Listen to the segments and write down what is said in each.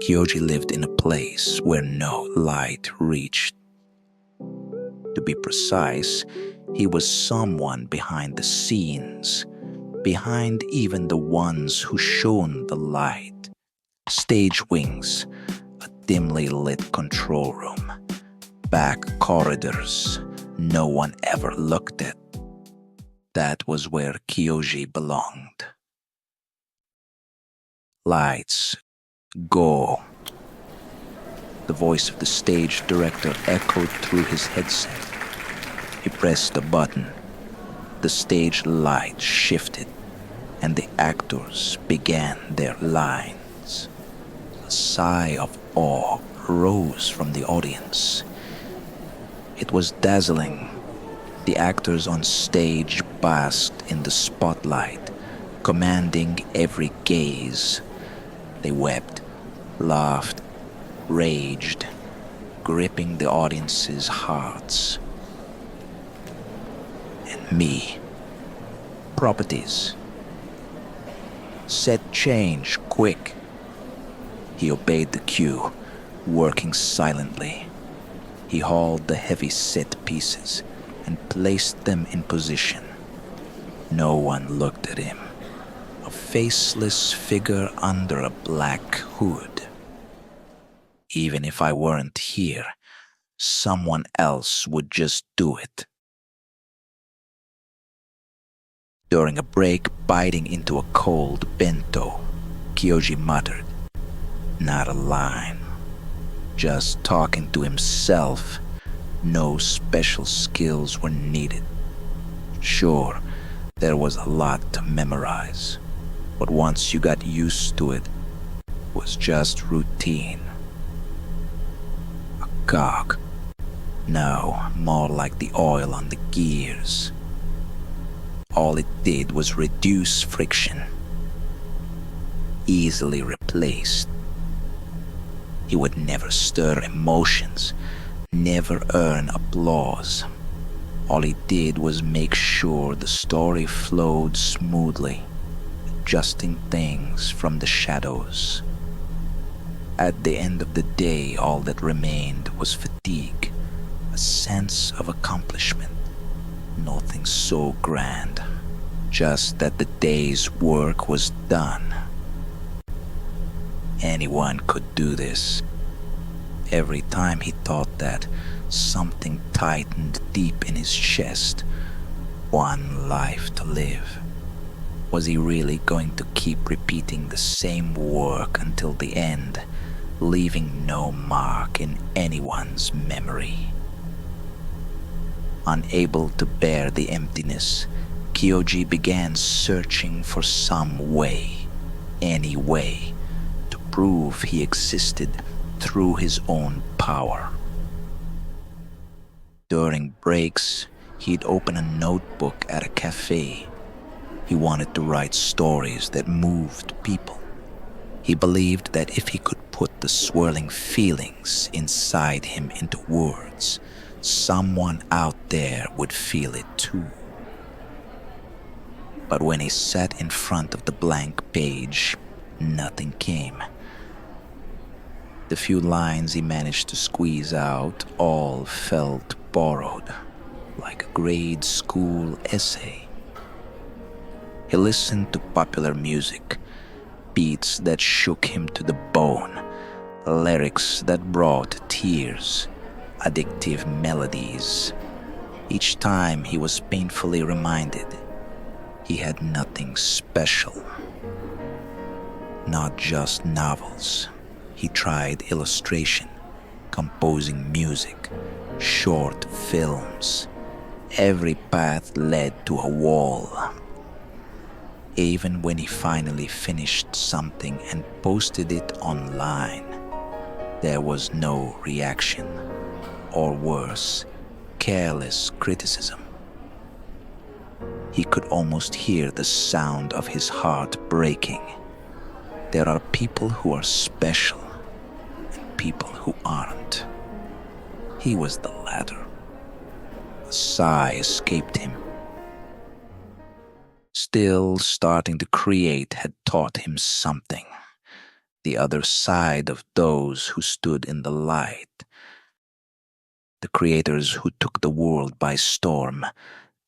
Kyoji lived in a place where no light reached. To be precise, he was someone behind the scenes, behind even the ones who shone the light. Stage wings, a dimly lit control room, back corridors no one ever looked at. That was where Kyoji belonged. Lights, go. The voice of the stage director echoed through his headset. He pressed a button. The stage light shifted, and the actors began their lines. A sigh of awe rose from the audience. It was dazzling. The actors on stage basked in the spotlight, commanding every gaze. They wept, laughed, raged, gripping the audience's hearts. And me. Properties. Set change, quick. He obeyed the cue, working silently. He hauled the heavy set pieces and placed them in position. No one looked at him. A faceless figure under a black hood. Even if I weren't here, someone else would just do it. During a break, biting into a cold bento, Kyoji muttered, "Not a line. Just talking to himself. No special skills were needed. Sure, there was a lot to memorize, but once you got used to it, it was just routine." A cog. No, more like the oil on the gears. All it did was reduce friction. Easily replaced. He would never stir emotions, never earn applause. All he did was make sure the story flowed smoothly, adjusting things from the shadows. At the end of the day, all that remained was fatigue, a sense of accomplishment. Nothing so grand, just that the day's work was done. Anyone could do this. Every time he thought that, something tightened deep in his chest. One life to live. Was he really going to keep repeating the same work until the end, leaving no mark in anyone's memory? Unable to bear the emptiness, Kyoji began searching for some way, any way, to prove he existed through his own power. During breaks, he'd open a notebook at a cafe. He wanted to write stories that moved people. He believed that if he could put the swirling feelings inside him into words, someone out there would feel it too. But when he sat in front of the blank page, nothing came. The few lines he managed to squeeze out all felt borrowed, like a grade school essay. He listened to popular music, beats that shook him to the bone, lyrics that brought tears, addictive melodies. Each time he was painfully reminded he had nothing special. Not just novels. He tried illustration, composing music, short films. Every path led to a wall. Even when he finally finished something and posted it online, there was no reaction, or worse, careless criticism. He could almost hear the sound of his heart breaking. There are people who are special and people who aren't. He was the latter. A sigh escaped him. Still, starting to create had taught him something. the other side of those who stood in the light. The creators who took the world by storm,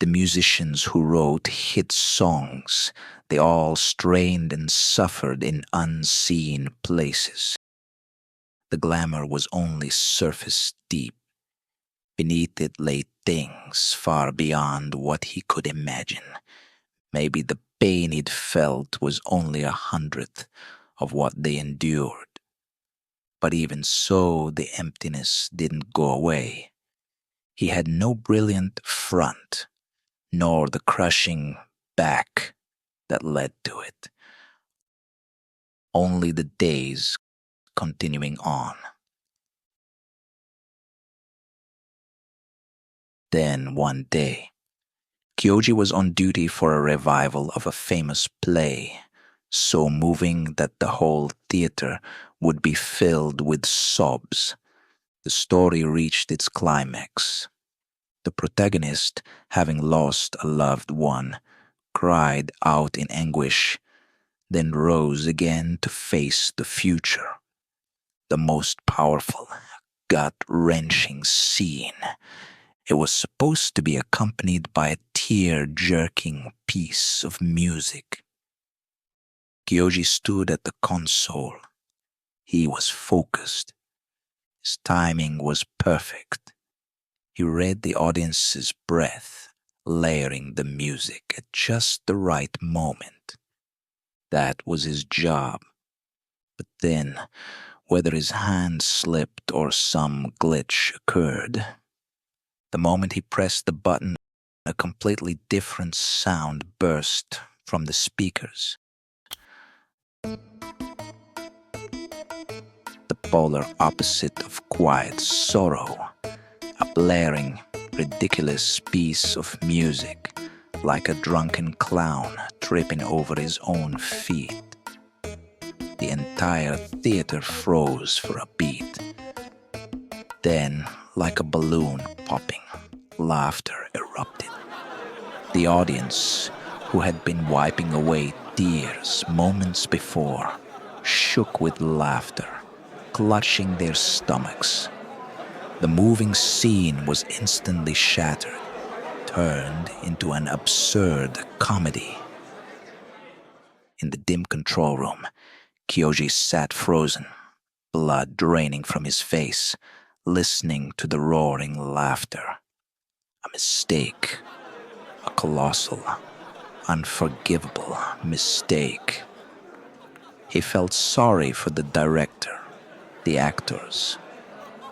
the musicians who wrote hit songs, they all strained and suffered in unseen places. The glamour was only surface deep. Beneath it lay things far beyond what he could imagine. Maybe the pain he'd felt was only 100th of what they endured. But even so, the emptiness didn't go away. He had no brilliant front, nor the crushing back that led to it. Only the days continuing on. Then one day, Kyoji was on duty for a revival of a famous play, so moving that the whole theater would be filled with sobs. The story reached its climax. The protagonist, having lost a loved one, cried out in anguish, then rose again to face the future. The most powerful, gut-wrenching scene. It was supposed to be accompanied by a tear-jerking piece of music. Kyoji stood at the console. He was focused. His timing was perfect. He read the audience's breath, layering the music at just the right moment. That was his job. But then, whether his hand slipped or some glitch occurred, the moment he pressed the button, a completely different sound burst from the speakers. The polar opposite of quiet sorrow, a blaring, ridiculous piece of music, like a drunken clown tripping over his own feet. The entire theater froze for a beat. Then, like a balloon popping, laughter erupted. The audience, who had been wiping away tears moments before, shook with laughter, clutching their stomachs. The moving scene was instantly shattered, turned into an absurd comedy. In the dim control room, Kyoji sat frozen, blood draining from his face, listening to the roaring laughter. A mistake. A colossal, unforgivable mistake. He felt sorry for the director, the actors,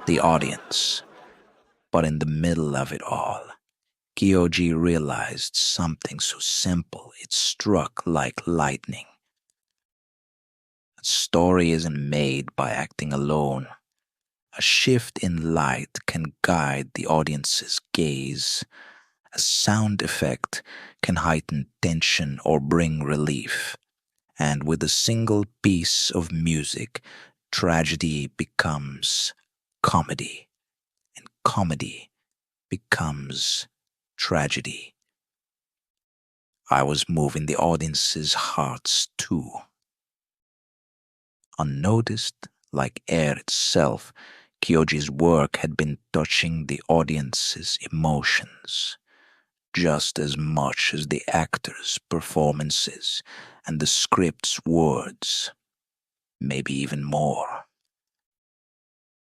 the audience. But in the middle of it all, Kyoji realized something so simple it struck like lightning. A story isn't made by acting alone. A shift in light can guide the audience's gaze. A sound effect can heighten tension or bring relief. And with a single piece of music, tragedy becomes comedy. And comedy becomes tragedy. I was moving the audience's hearts too. Unnoticed, like air itself, Kyoji's work had been touching the audience's emotions, just as much as the actors' performances and the script's words, maybe even more.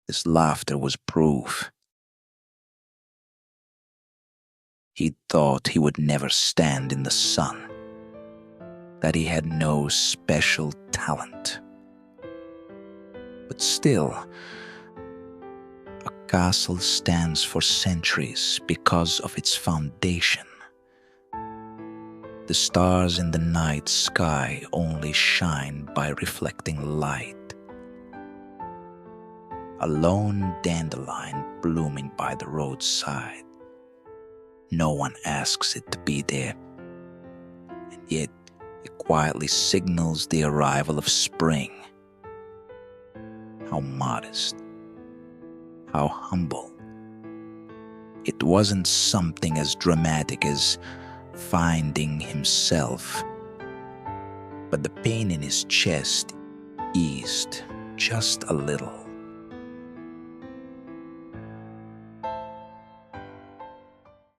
This laughter was proof. He thought he would never stand in the sun, that he had no special talent. But still, a castle stands for centuries because of its foundation. The stars in the night sky only shine by reflecting light. A lone dandelion blooming by the roadside. No one asks it to be there, and yet it quietly signals the arrival of spring. How modest, how humble. It wasn't something as dramatic as finding himself, but the pain in his chest eased just a little.